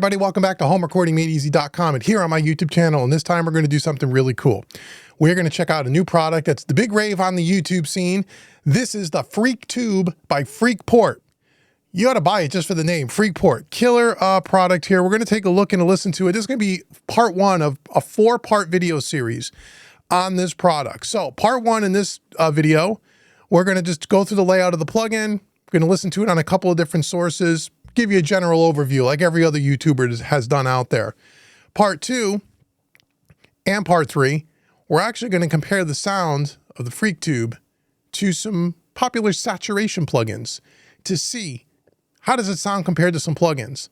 everybody, welcome back to homerecordingmadeeasy.com, and here on my YouTube channel, and this time we're going to do something really cool. We're going to check out a new product that's the big rave on the YouTube scene. This is the Freqtube by Freqport. You ought to buy it just for the name, Freqport. Killer product here. We're going to take a look and a listen to it. This is going to be part one of a 4-part video series on this product. So part one in this video, we're going to just go through the layout of the plugin. We're going to listen to it on a couple of different sources, give you a general overview like every other YouTuber has done out there. Part two and part three, we're actually going to compare the sound of the Freqtube to some popular saturation plugins to see how does it sound compared to some plugins.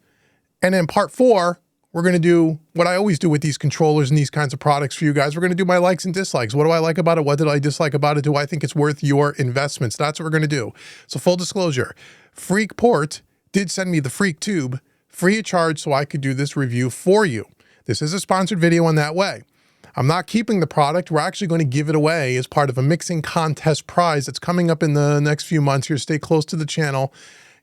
And then part four, we're going to do what I always do with these controllers and these kinds of products for you guys. We're going to do my likes and dislikes. What do I like about it? What did I dislike about it? Do I think it's worth your investments? That's what we're going to do. So full disclosure, Freqport did send me the Freqtube free of charge so I could do this review for you. This is a sponsored video in that way. I'm not keeping the product. We're actually going to give it away as part of a mixing contest prize that's coming up in the next few months here. Stay close to the channel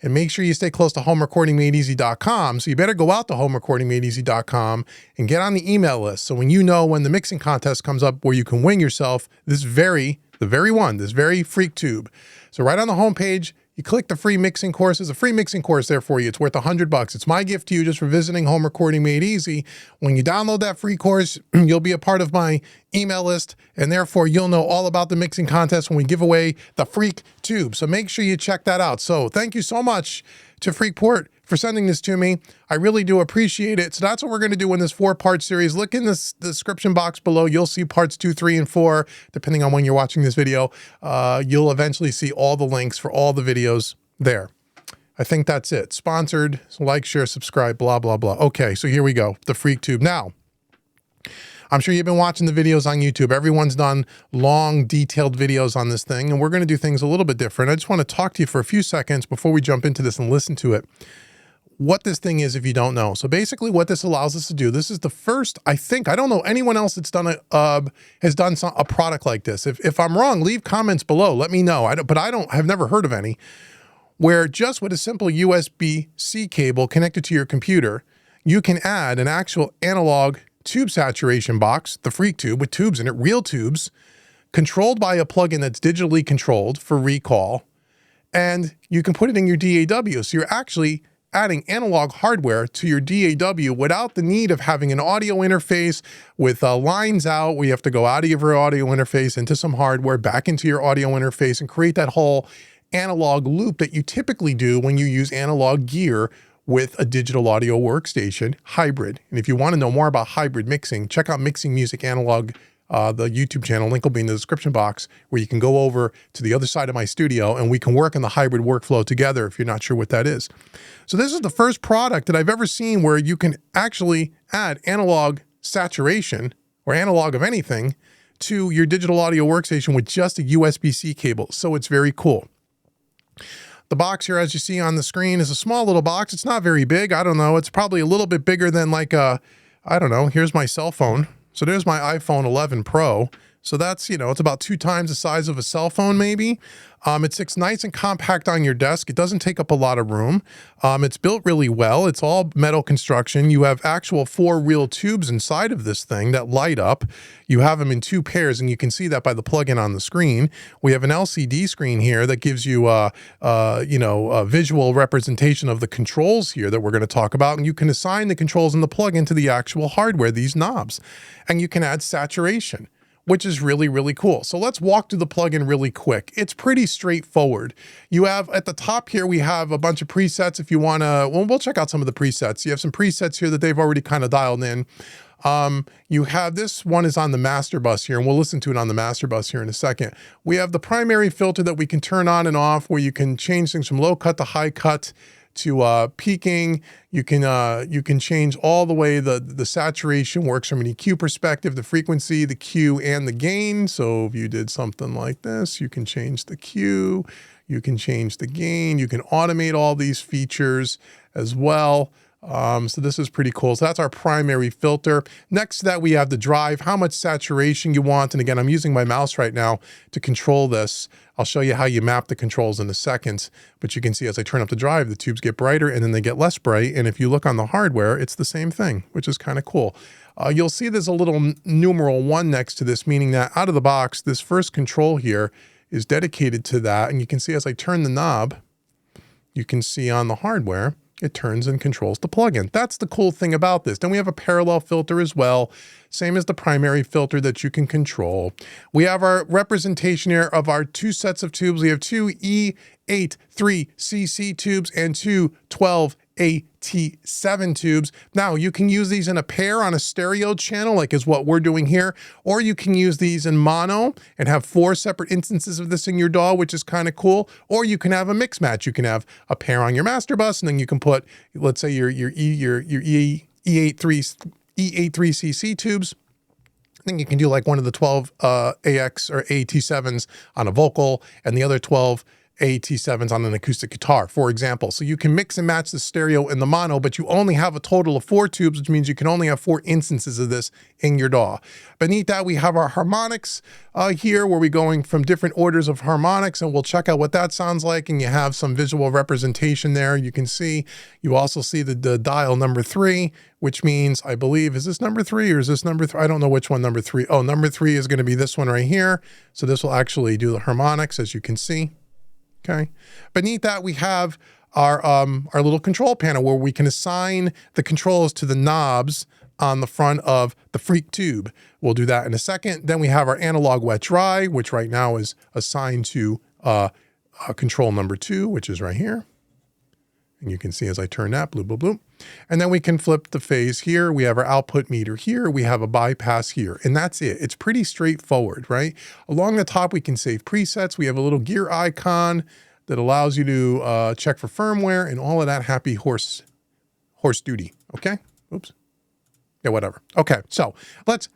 and make sure you stay close to homerecordingmadeeasy.com. So you better go out to homerecordingmadeeasy.com and get on the email list. So when you know when the mixing contest comes up where you can win yourself this very Freqtube. So right on the homepage, you click the free mixing course. There's a free mixing course there for you. It's worth $100. It's my gift to you just for visiting Home Recording Made Easy. When you download that free course, you'll be a part of my email list, and therefore you'll know all about the mixing contest when we give away the Freqtube. So make sure you check that out. So thank you so much to Freqport for sending this to me. I really do appreciate it. So that's what we're going to do in this 4-part series. Look in the description box below. You'll see parts 2, 3, and 4, depending on when you're watching this video. You'll eventually see all the links for all the videos there. I think that's it. Sponsored, so like, share, subscribe, blah, blah, blah. Okay, so here we go, the Freqtube. Now, I'm sure you've been watching the videos on YouTube. Everyone's done long, detailed videos on this thing, and we're going to do things a little bit different. I just want to talk to you for a few seconds before we jump into this and listen to it, what this thing is if you don't know. So basically what this allows us to do, this is the first, I don't know anyone else that's done a product like this. If I'm wrong, leave comments below. Let me know. I've never heard of any, where just with a simple USB-C cable connected to your computer, you can add an actual analog tube saturation box, the Freqtube, with tubes in it, real tubes, controlled by a plugin that's digitally controlled for recall, and you can put it in your DAW. So you're actually adding analog hardware to your DAW without the need of having an audio interface with lines out where you have to go out of your audio interface into some hardware, back into your audio interface, and create that whole analog loop that you typically do when you use analog gear with a digital audio workstation hybrid. And if you want to know more about hybrid mixing, check out Mixing Music Analog, the YouTube channel. Link will be in the description box, where you can go over to the other side of my studio and we can work on the hybrid workflow together if you're not sure what that is. So this is the first product that I've ever seen where you can actually add analog saturation or analog of anything to your digital audio workstation with just a USB-C cable. So it's very cool. The box here, as you see on the screen, is a small little box. It's not very big. I don't know. It's probably a little bit bigger than like a, I don't know. Here's my cell phone. So there's my iPhone 11 Pro. So that's, it's about 2 times the size of a cell phone maybe. It sits nice and compact on your desk. It doesn't take up a lot of room. It's built really well. It's all metal construction. You have actual 4 real tubes inside of this thing that light up. You have them in 2 pairs, and you can see that by the plug-in on the screen. We have an LCD screen here that gives you a visual representation of the controls here that we're going to talk about, and you can assign the controls in the plug-in to the actual hardware, these knobs, and you can add saturation, which is really, really cool. So let's walk through the plugin really quick. It's pretty straightforward. You have at the top here, we have a bunch of presets. If you want to, well, we'll check out some of the presets. You have some presets here that they've already kind of dialed in. You have, this one is on the master bus here, and we'll listen to it on the master bus here in a second. We have the primary filter that we can turn on and off, where you can change things from low cut to high cut to peaking. You can change all the way the saturation works from an EQ perspective, the frequency, the Q, and the gain. So if you did something like this, you can change the Q, you can change the gain, you can automate all these features as well. So this is pretty cool. So that's our primary filter. Next to that, we have the drive, how much saturation you want. And again, I'm using my mouse right now to control this. I'll show you how you map the controls in a second, but you can see as I turn up the drive, the tubes get brighter and then they get less bright. And if you look on the hardware, it's the same thing, which is kind of cool. You'll see there's a little numeral 1 next to this, meaning that out of the box, this first control here is dedicated to that. And you can see as I turn the knob, you can see on the hardware, it turns and controls the plugin. That's the cool thing about this. Then we have a parallel filter as well, same as the primary filter that you can control. We have our representation here of our 2 sets of tubes. We have 2 E83CC tubes and 2 12AT7 tubes. Now you can use these in a pair on a stereo channel, like is what we're doing here, or you can use these in mono and have 4 separate instances of this in your DAW, which is kind of cool. Or you can have a mix match. You can have a pair on your master bus, and then you can put, let's say your E83CC tubes. Then you can do like one of the 12 AX or AT7s on a vocal and the other 12 AT7s on an acoustic guitar, for example. So you can mix and match the stereo and the mono, but you only have a total of 4 tubes, which means you can only have 4 instances of this in your DAW. Beneath that, we have our harmonics here, where we're going from different orders of harmonics, and we'll check out what that sounds like. And you have some visual representation there. You can see, you also see the dial number 3, which means, I believe, is this number 3 or is this number 3? I don't know which one number 3. Oh, number 3 is going to be this one right here. So this will actually do the harmonics, as you can see. Okay. Beneath that, we have our little control panel where we can assign the controls to the knobs on the front of the Freqtube. We'll do that in a second. Then we have our analog wet dry, which right now is assigned to control number 2, which is right here. And you can see as I turn that, bloop, bloop, bloop. And then we can flip the phase here. We have our output meter here. We have a bypass here, and that's it. It's pretty straightforward, right? Along the top, we can save presets. We have a little gear icon that allows you to check for firmware and all of that happy horse duty, okay? Oops. Yeah, whatever. Okay, so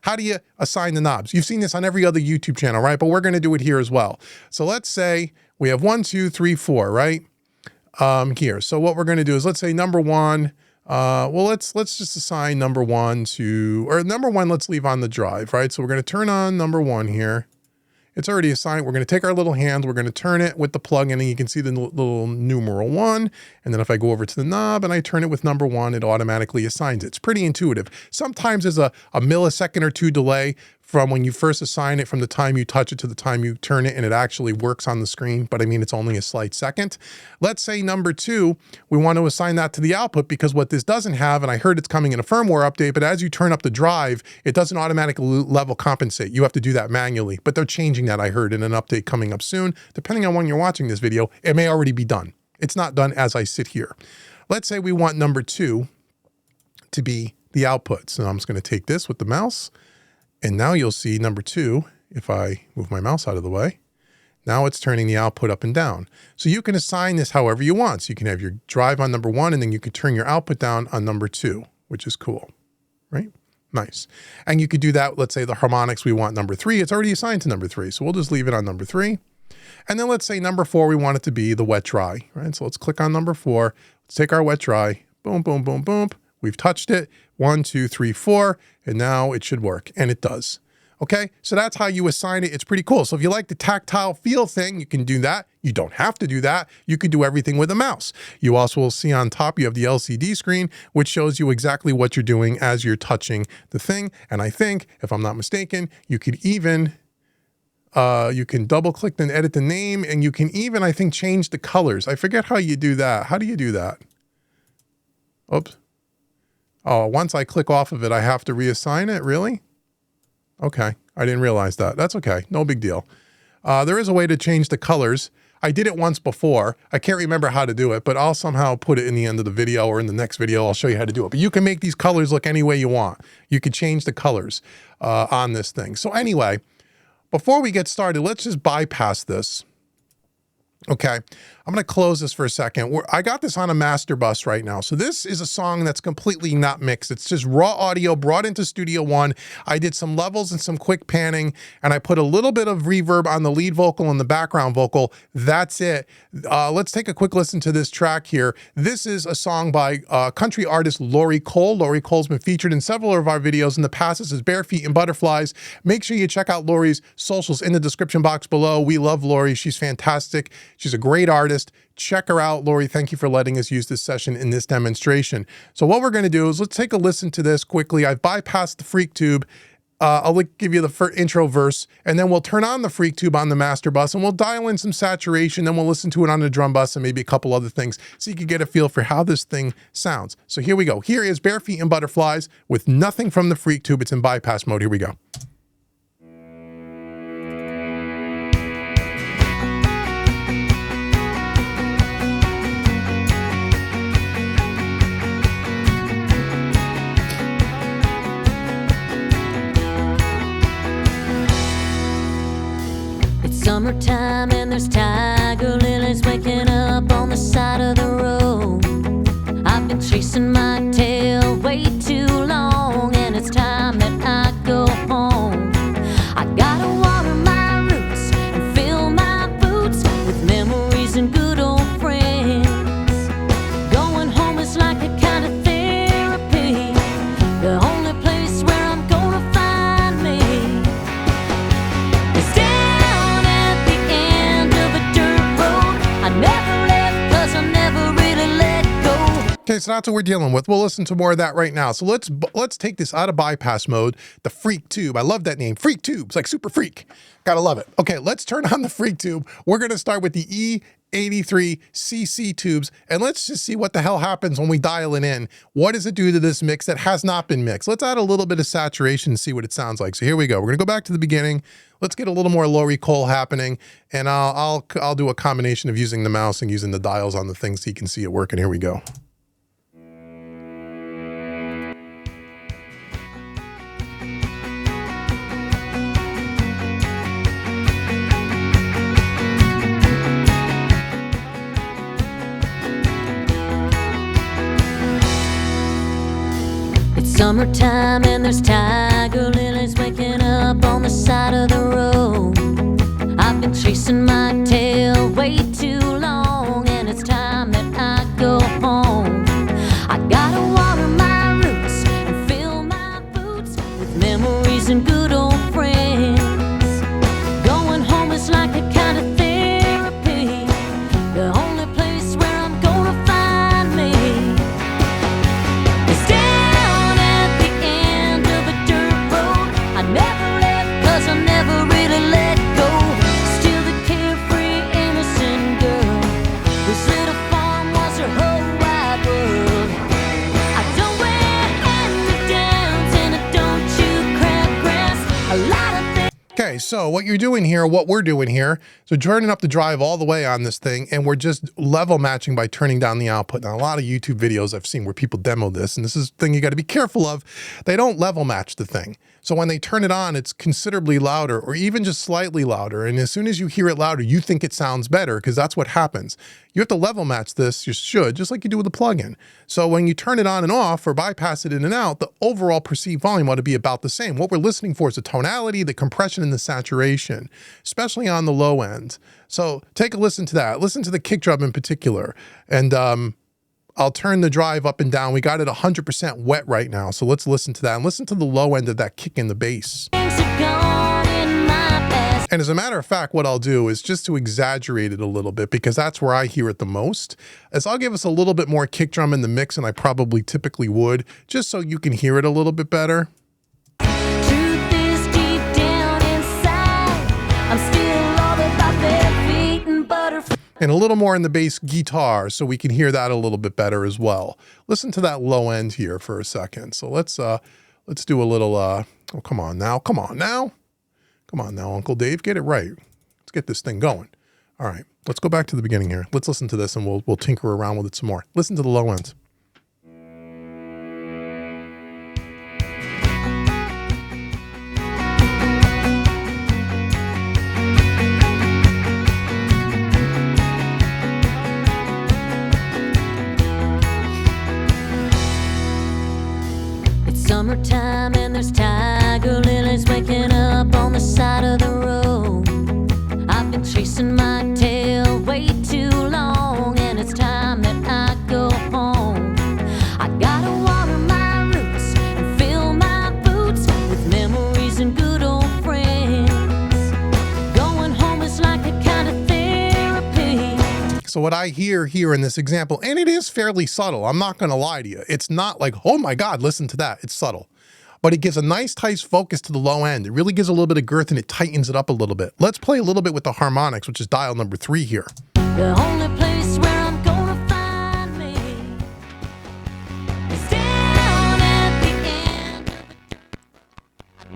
how do you assign the knobs? You've seen this on every other YouTube channel, right? But we're gonna do it here as well. So let's say we have 1, 2, 3, 4, right? Here. So what we're going to do is, let's say number 1, well, let's just assign number 1 to, or number 1, let's leave on the drive, right? So we're going to turn on number 1 here. It's already assigned. We're going to take our little hand, we're going to turn it with the plug-in, and you can see the little numeral 1. And then if I go over to the knob and I turn it with number 1, it automatically assigns it. It's pretty intuitive. Sometimes there's a millisecond or 2 delay from when you first assign it, from the time you touch it to the time you turn it, and it actually works on the screen. But I mean, it's only a slight second. Let's say number 2, we want to assign that to the output, because what this doesn't have, and I heard it's coming in a firmware update, but as you turn up the drive, it doesn't automatically level compensate. You have to do that manually, but they're changing that, I heard, in an update coming up soon. Depending on when you're watching this video, it may already be done. It's not done as I sit here. Let's say we want number 2 to be the output. So I'm just going to take this with the mouse. And now you'll see number 2, if I move my mouse out of the way, now it's turning the output up and down. So you can assign this however you want. So you can have your drive on number 1, and then you can turn your output down on number 2, which is cool, right? Nice. And you could do that, let's say the harmonics, we want number 3. It's already assigned to number 3. So we'll just leave it on number 3. And then let's say number 4, we want it to be the wet dry, right? So let's click on number 4. Let's take our wet dry, boom, boom, boom, boom. We've touched it, 1, 2, 3, 4, and now it should work, and it does. Okay, so that's how you assign it. It's pretty cool. So if you like the tactile feel thing, you can do that. You don't have to do that. You could do everything with a mouse. You also will see on top, you have the LCD screen, which shows you exactly what you're doing as you're touching the thing. And I think, if I'm not mistaken, you could even, you can double click and edit the name, and you can even, I think, change the colors. I forget how you do that. How do you do that? Oops. Oh, once I click off of it, I have to reassign it? Really? Okay, I didn't realize that. That's okay, no big deal. There is a way to change the colors. I did it once before. I can't remember how to do it, but I'll somehow put it in the end of the video, or in the next video, I'll show you how to do it. But you can make these colors look any way you want. You could change the colors on this thing. So anyway, before we get started, let's just bypass this. Okay, I'm going to close this for a second. I got this on a master bus right now. So this is a song that's completely not mixed. It's just raw audio brought into Studio One. I did some levels and some quick panning, and I put a little bit of reverb on the lead vocal and the background vocal. That's it. Let's take a quick listen to this track here. This is a song by country artist Lori Kole. Lori Cole's been featured in several of our videos in the past. This is Bare Feet and Butterflies. Make sure you check out Lori's socials in the description box below. We love Lori. She's fantastic. She's a great artist. Check her out. Lori, thank you for letting us use this session in this demonstration. So what we're going to do is let's take a listen to this quickly. I've bypassed the Freqtube. I'll give you the intro verse, and then we'll turn on the Freqtube on the master bus, and we'll dial in some saturation, then we'll listen to it on the drum bus and maybe a couple other things so you can get a feel for how this thing sounds. So here we go. Here is Bare Feet and Butterflies with nothing from the Freqtube. It's in bypass mode. Here we go. Summertime and there's tiger lilies waking up on the side of the road. I've been chasing my tail way too long, and it's time that I go home. I gotta water my roots and fill my boots with memories and good old friends. Going home is like a kind of therapy, the only place where I'm gonna find me is down at the end of a dirt road. I never left 'cause I never really let go. Okay, so that's what we're dealing with. We'll listen to more of that right now. So let's take this out of bypass mode, the Freqtube. I love that name, Freqtube. It's like super freak. Gotta love it. Okay, let's turn on the Freqtube. We're gonna start with the E83 CC tubes, and let's just see what the hell happens when we dial it in. What does it do to this mix that has not been mixed? Let's add a little bit of saturation and see what it sounds like. So here we go. We're gonna go back to the beginning. Let's get a little more Lori Kole happening, and I'll do a combination of using the mouse and using the dials on the things so you can see it working. Here we go. Summertime and there's tiger lilies waking up on the side of the road. I've been chasing my tail way too long, and it's time that I go home. I gotta water my roots and fill my boots with memories and good old friends. Going home is like a kind of therapy, the only place where I'm gonna find me is down at the end of a dirt road. I never left 'cause I never really let go. Still the carefree, innocent girl whose little farm was her whole wide world. I don't wear hand-me-downs and I don't chew crabgrass. A lot of things. Okay, so what you're doing here, what we're doing here, so turning up the drive all the way on this thing, and we're just level matching by turning down the output. Now, a lot of YouTube videos I've seen where people demo this, and this is the thing you got to be careful of. They don't level match the thing. So when they turn it on, it's considerably louder or even just slightly louder. And as soon as you hear it louder, you think it sounds better because that's what happens. You have to level match this, you should, just like you do with a plugin. So when you turn it on and off or bypass it in and out, the overall perceived volume ought to be about the same. What we're listening for is the tonality, the compression, and the saturation, especially on the low end. So take a listen to that. Listen to the kick drum in particular. And I'll turn the drive up and down. We got it 100% wet right now. So let's listen to that and listen to the low end of that kick in the bass. And as a matter of fact, what I'll do is just to exaggerate it a little bit because that's where I hear it the most, is I'll give us a little bit more kick drum in the mix than I probably typically would, just so you can hear it a little bit better. Truth is deep down inside, I'm still all about their feet and butterflies. And a little more in the bass guitar so we can hear that a little bit better as well. Listen to that low end here for a second. So let's do a little, oh, come on now. Come on now, Uncle Dave, get it right. Let's get this thing going. All right, let's go back to the beginning here. Let's listen to this and we'll tinker around with it some more. Listen to the low ends. summertime and there's tiger lilies waking up on the side of the road. I've been chasing my tail way too long, and it's time that I go home. I gotta water my roots and fill my boots with memories and good old friends. Going home is like a kind of therapy. So what I hear here in this example, and it is fairly subtle, I'm not gonna lie to you. It's not like, oh my God, listen to that. It's subtle. But it gives a nice tight focus to the low end. It really gives a little bit of girth and it tightens it up a little bit. Let's play a little bit with the harmonics, which is dial number 3 here. The only place where I'm gonna find me is down at the end of the dirt.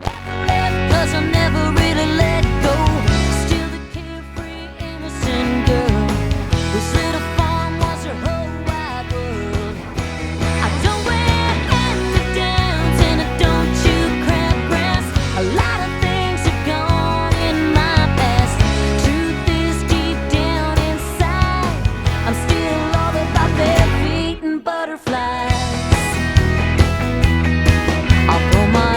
I never left 'cause I never really let go. Still the carefree, innocent girl whose little farm was her whole wide world. I don't wear hand-me-downs and I don't chew crabgrass. A lot of things have gone in my past. Truth is deep down inside, I'm still all about bare feet and butterflies. I'll throw my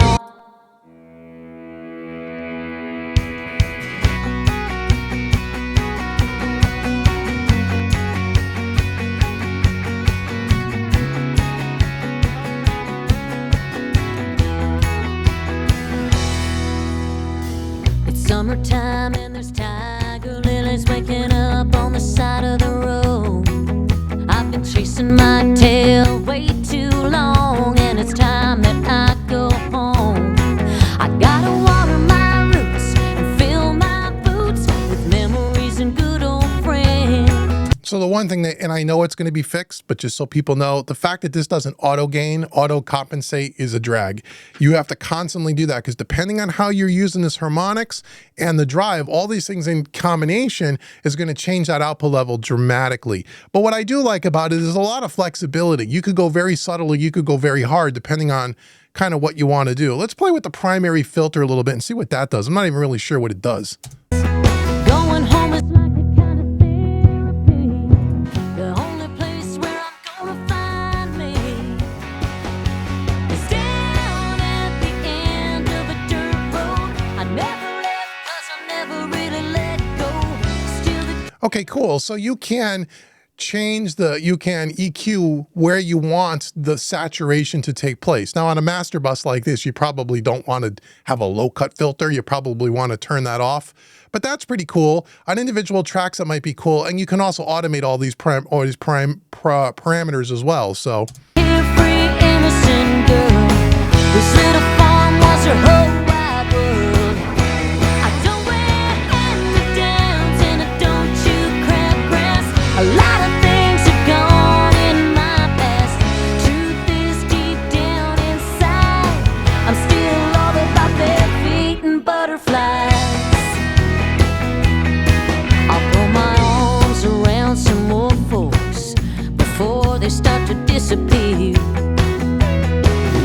It's summertime and there's tiger lilies waking up on the side of the road. I've been chasing my tail way too long, and it's time that I go home. I gotta water my roots and fill my boots with memories and good old friends. So the one thing that, and I know it's going to be fixed, but just so people know, the fact that this doesn't auto gain, auto compensate is a drag. You have to constantly do that because depending on how you're using this harmonics and the drive, all these things in combination is going to change that output level dramatically. But what I do like about it is a lot of flexibility. You could go very subtle or you could go very hard depending on kind of what you want to do. Let's play with the primary filter a little bit and see what that does. I'm not even really sure what it does. Going home is like a kind of therapy. The only place where I'm gonna find me is down at the end of a dirt road. I never left 'cause I never really let go. Still the Okay, cool. So you can change you can EQ where you want the saturation to take place. Now on a master bus like this, you probably don't want to have a low cut filter. You probably want to turn that off, but that's pretty cool. On individual tracks, that might be cool. And you can also automate all these parameters as well. So carefree, innocent girl whose little farm was her whole wide world. I don't wear hand-me-downs and I don't chew crabgrass. A lot of things have gone in my past. Truth is deep down inside, I'm still all about bare feet and butterflies. I'll throw my arms around some more folks before they start to disappear.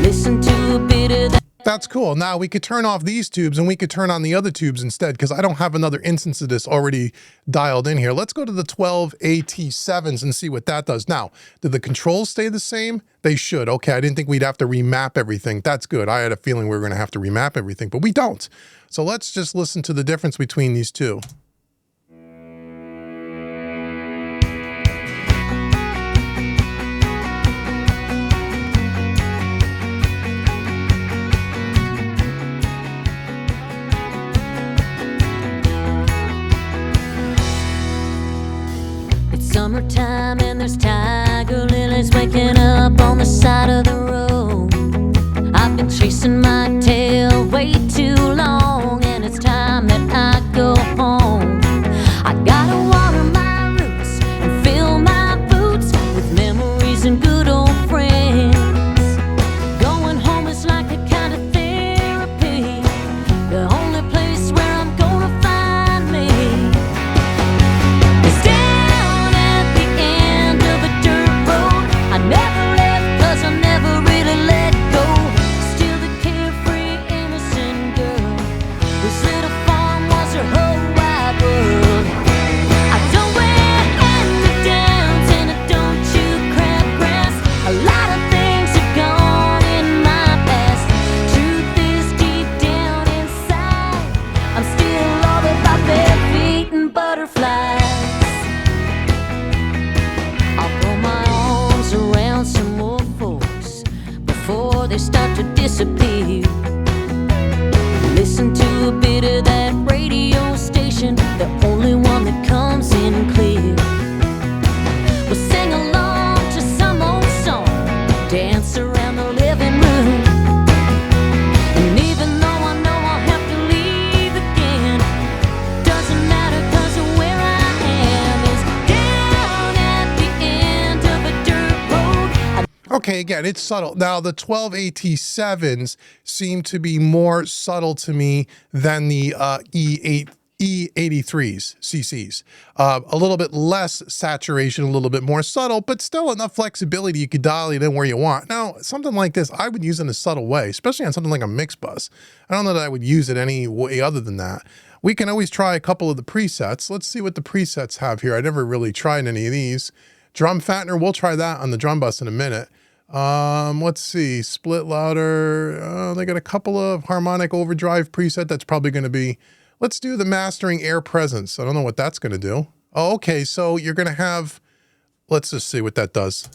Listen to a bit of that. that's cool. Now we could turn off these tubes and we could turn on the other tubes instead because I don't have another instance of this already dialed in here. Let's go to the 12 AT7s and see what that does. Now, did the controls stay the same? They should. Okay, I didn't think we'd have to remap everything. That's good. I had a feeling we were going to have to remap everything, but we don't. So let's just listen to the difference between these two. Summertime and there's tiger lilies waking up on the side of the road. I've been chasing my tail way too long, and it's time that I go home. I gotta water my roots and fill my boots with memories and good old friends. Going home is like a kind of therapy. The only place where I'm gonna find me is down at the end of a dirt road. I never left 'cause I never really let go. Still the carefree, innocent Okay, again, it's subtle. Now, the 12 AT7s seem to be more subtle to me than the E83s, CCs. A little bit less saturation, a little bit more subtle, but still enough flexibility you could dial it in where you want. Now, something like this, I would use in a subtle way, especially on something like a mix bus. I don't know that I would use it any way other than that. We can always try a couple of the presets. Let's see what the presets have here. I never really tried any of these. Drum fattener, we'll try that on the drum bus in a minute. Let's see, split louder. They got a couple of harmonic overdrive preset. That's probably going to be, let's do the mastering air presence. I don't know what that's going to do. Oh, okay. So you're going to have, let's just see what that does.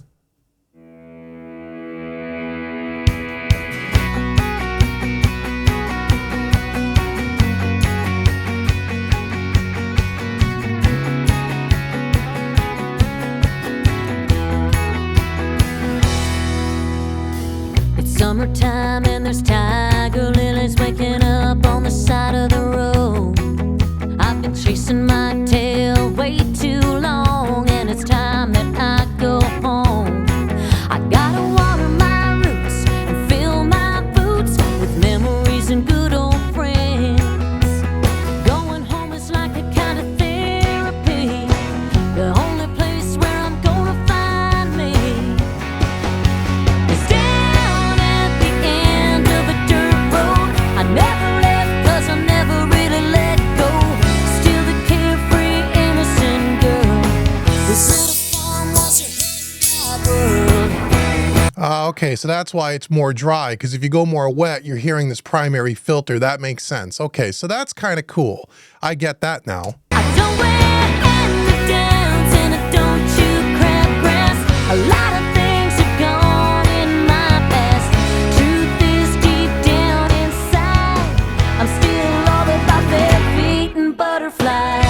Summertime and there's tiger lilies waking up on the side of the road. I've been chasing my tail way too long, and it's time that I go home. I gotta water my roots and fill my boots with memories and good old friends. Going home is like a kind of therapy, the only place where I'm gonna find me is down at the end of a dirt road. I never left 'cause I never really let go. Still the carefree, innocent girl. This little farm was her world. Okay, so that's why it's more dry, because if you go more wet, you're hearing this primary filter. That makes sense. Okay, so that's kind of cool. I get that now. I don't wear hand-me-downs and I don't chew crabgrass. A lot of things have gone in my past. Truth is deep down inside, I'm still all about bare feet and butterflies.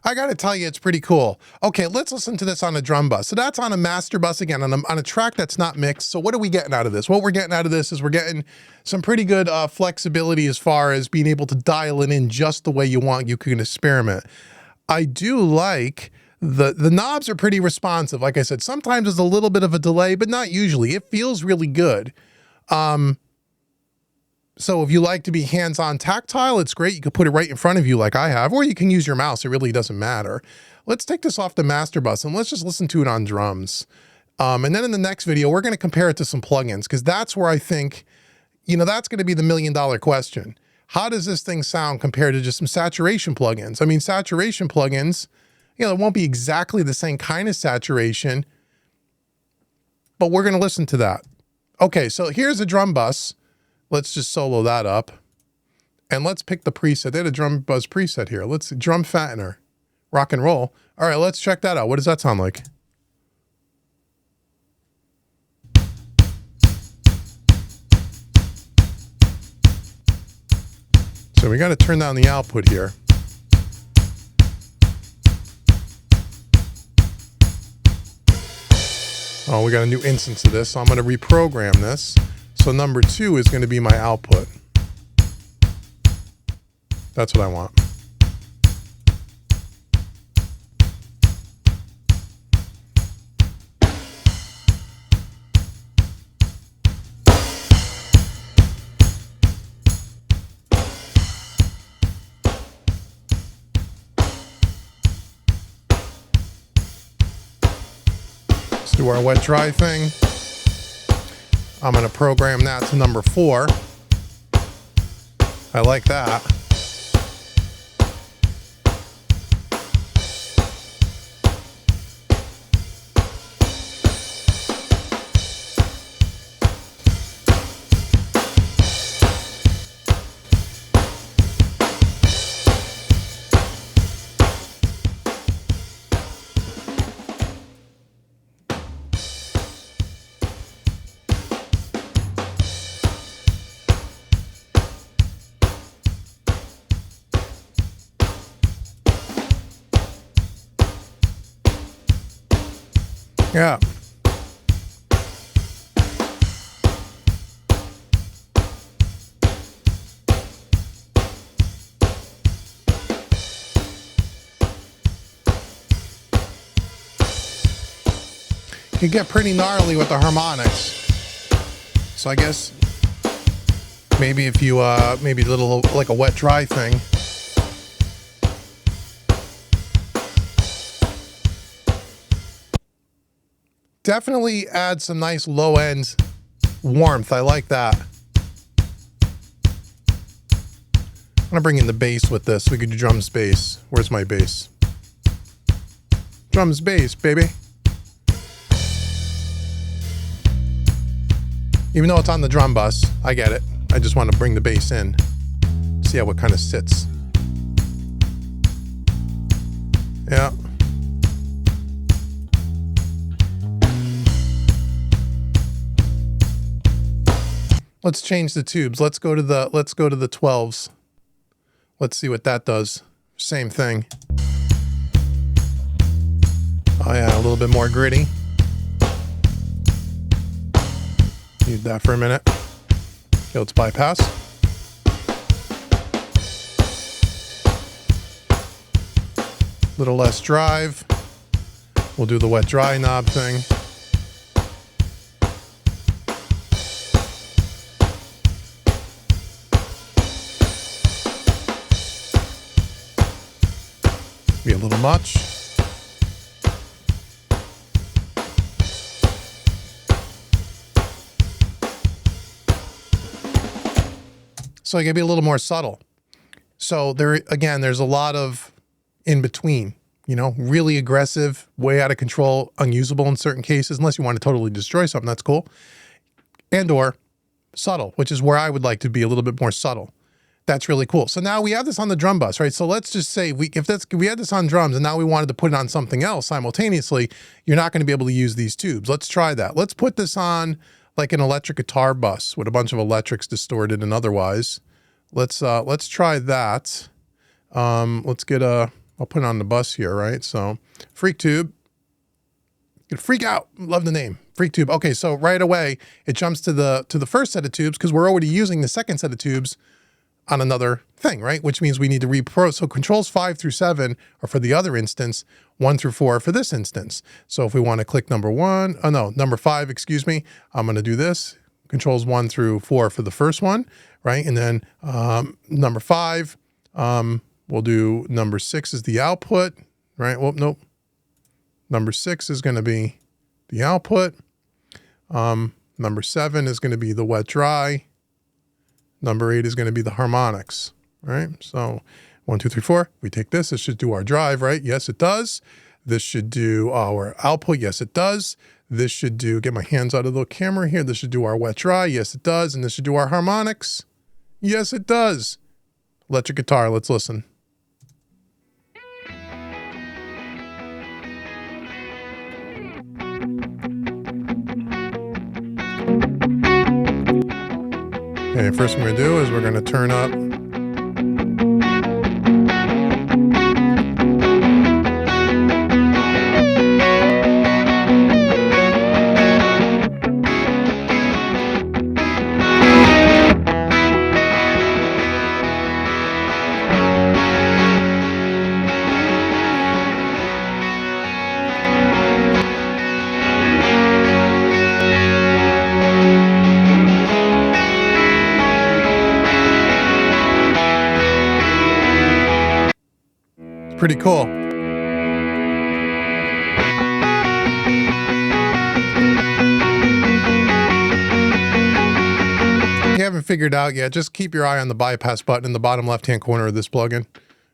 I got to tell you, it's pretty cool. Okay, let's listen to this on a drum bus. So that's on a master bus again, on a track that's not mixed. So what are we getting out of this? What we're getting out of this is we're getting some pretty good flexibility as far as being able to dial it in just the way you want. You can experiment. I do like the knobs are pretty responsive. Like I said, sometimes there's a little bit of a delay, but not usually. It feels really good. So if you like to be hands-on tactile, it's great. You can put it right in front of you like I have, or you can use your mouse. It really doesn't matter. Let's take this off the master bus and let's just listen to it on drums. And then in the next video, we're going to compare it to some plugins, because that's where I think, you know, that's going to be the million-dollar question. How does this thing sound compared to just some saturation plugins? I mean, saturation plugins, you know, it won't be exactly the same kind of saturation, but we're going to listen to that. Okay, so here's a drum bus. Let's just solo that up. And let's pick the preset. They had a drum buzz preset here. Let's see, drum fattener, rock and roll. All right, let's check that out. What does that sound like? So we got to turn down the output here. Oh, we got a new instance of this, so I'm going to reprogram this. So number 2 is going to be my output. That's what I want. Let's do our wet dry thing. I'm going to program that to number 4. I like that. Yeah. can get pretty gnarly with the harmonics. So I guess maybe if you, maybe a little like a wet dry thing. Definitely add some nice low end warmth. I like that. I'm gonna bring in the bass with this. We could do drums bass. Where's my bass? Drums bass, baby. Even though it's on the drum bus, I get it. I just want to bring the bass in. See how it kind of sits. Yeah. Let's change the tubes. Let's go to the 12s. Let's see what that does. Same thing. Oh yeah, a little bit more gritty. Need that for a minute. Okay, let's bypass. Little less drive. We'll do the wet dry knob thing. Be a little much. So it can be a little more subtle. So there, again, there's a lot of in between, you know, really aggressive, way out of control, unusable in certain cases, unless you want to totally destroy something, that's cool. And or subtle, which is where I would like to be a little bit more subtle. That's really cool. So now we have this on the drum bus, right? So let's just say we had this on drums and now we wanted to put it on something else simultaneously, you're not going to be able to use these tubes. Let's try that. Let's put this on like an electric guitar bus with a bunch of electrics distorted and otherwise. Let's try that. I'll put it on the bus here, right? So Freqtube. You freak out. Love the name. Freqtube. Okay, so right away it jumps to the first set of tubes because we're already using the second set of tubes on another thing, right? Which means we need to repro. So controls 5 through 7 are for the other instance, 1 through 4 for this instance. So if we want to click number 5, excuse me, I'm going to do this. Controls 1 through 4 for the first one, right? And then number 5, we'll do number 6 is the output, right? Well, nope. Number 6 is going to be the output. Number 7 is going to be the wet dry. Number 8 is going to be the harmonics, right? So 1, 2, 3, 4. We take this. It should do our drive, right? Yes, it does. This should do our output. Yes, it does. This should do, get my hands out of the camera here. This should do our wet dry. Yes, it does. And this should do our harmonics. Yes, it does. Electric guitar. Let's listen. Okay, first thing we're going to do is we're going to turn up pretty cool. If you haven't figured out yet, just keep your eye on the bypass button in the bottom left-hand corner of this plugin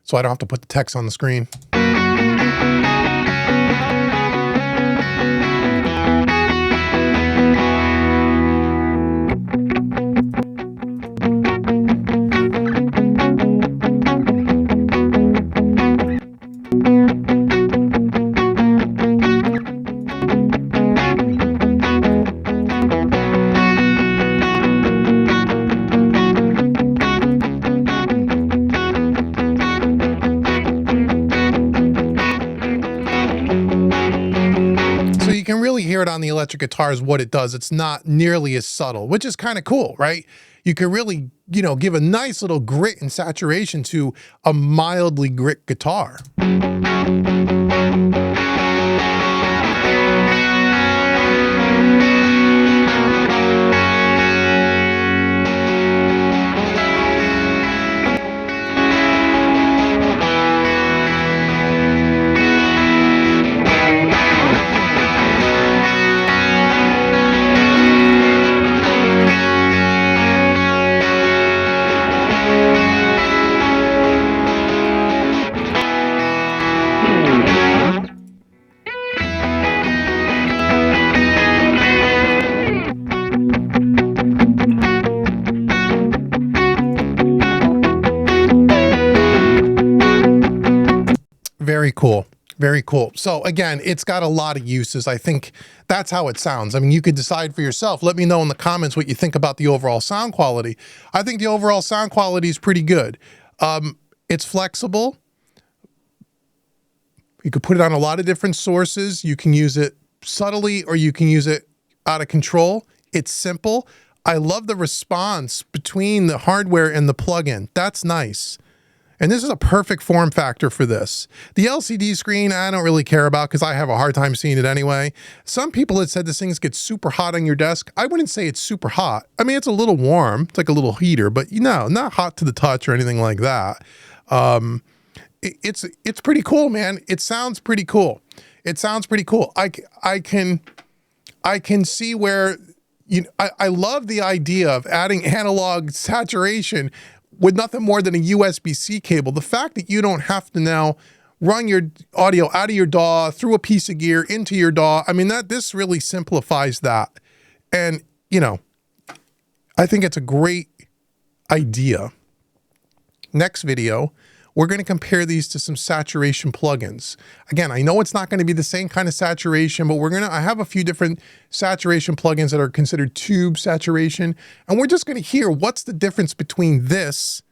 so I don't have to put the text on the screen. You can really hear it on the electric guitars what it does. It's not nearly as subtle, which is kind of cool, right? You can really, you know, give a nice little grit and saturation to a mildly grit guitar. cool. Very cool. So again, it's got a lot of uses. I think that's how it sounds. I mean, you could decide for yourself. Let me know in the comments what you think about the overall sound quality. I think the overall sound quality is pretty good. It's flexible. You could put it on a lot of different sources. You can use it subtly or you can use it out of control. It's simple. I love the response between the hardware and the plugin. That's nice. And this is a perfect form factor for this. The LCD screen, I don't really care about because I have a hard time seeing it anyway. Some people had said this thing gets super hot on your desk. I wouldn't say it's super hot. I mean, it's a little warm. It's like a little heater, but you know, not hot to the touch or anything like that. It's pretty cool, man. It sounds pretty cool. It sounds pretty cool. I can see where, you know, I love the idea of adding analog saturation with nothing more than a USB-C cable. The fact that you don't have to now run your audio out of your DAW, through a piece of gear into your DAW. I mean, this really simplifies that. And, you know, I think it's a great idea. Next video, we're going to compare these to some saturation plugins. Again, I know it's not going to be the same kind of saturation, but I have a few different saturation plugins that are considered tube saturation. And we're just going to hear what's the difference between this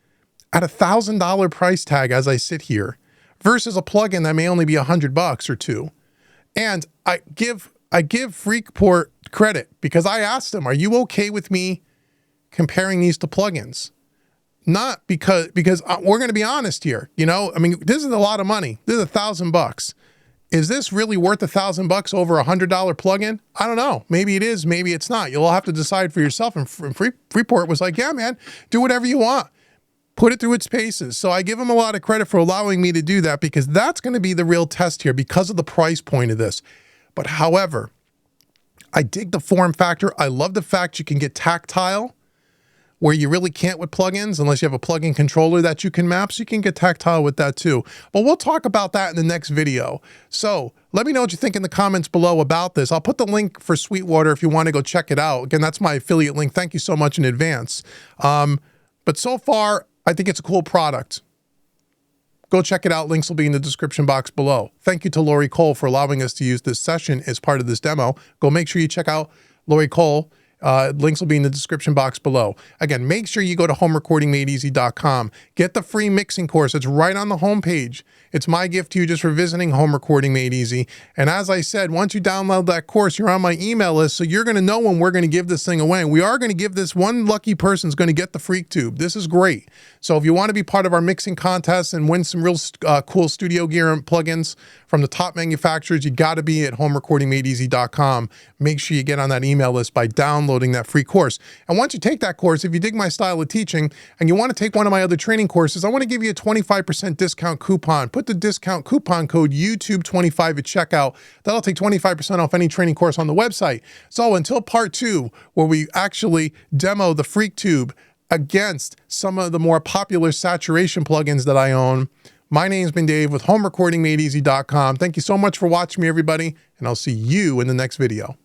at $1,000 price tag as I sit here versus a plugin that may only be $100 or $2. And I give Freqport credit because I asked them, are you okay with me comparing these to plugins? Not because we're going to be honest here. You know, I mean, this is a lot of money. This is $1,000. Is this really worth $1,000 over a $100 plugin? I don't know. Maybe it is. Maybe it's not. You'll have to decide for yourself. And Freqport was like, yeah, man, do whatever you want. Put it through its paces. So I give them a lot of credit for allowing me to do that because that's going to be the real test here because of the price point of this. But however, I dig the form factor. I love the fact you can get tactile where you really can't with plugins unless you have a plugin controller that you can map, so you can get tactile with that too. But we'll talk about that in the next video. So let me know what you think in the comments below about this. I'll put the link for Sweetwater if you want to go check it out. Again, that's my affiliate link. Thank you so much in advance. But so far, I think it's a cool product. Go check it out. Links will be in the description box below. Thank you to Lori Kole for allowing us to use this session as part of this demo. Go make sure you check out Lori Kole. Links will be in the description box below. Again, make sure you go to homerecordingmadeeasy.com. Get the free mixing course. It's right on the homepage. It's my gift to you just for visiting Home Recording Made Easy. And as I said, once you download that course, you're on my email list, so you're going to know when we're going to give this thing away. And we are going to give this, one lucky person is going to get the Freqtube. This is great. So if you want to be part of our mixing contest and win some real cool studio gear and plugins from the top manufacturers, you got to be at homerecordingmadeeasy.com. Make sure you get on that email list by downloading that free course. And once you take that course, if you dig my style of teaching and you want to take one of my other training courses, I want to give you a 25% discount coupon. Put the discount coupon code YouTube25 at checkout. That'll take 25% off any training course on the website. So until part 2, where we actually demo the Freqtube against some of the more popular saturation plugins that I own, my name's been Dave with homerecordingmadeeasy.com. Thank you so much for watching me, everybody, and I'll see you in the next video.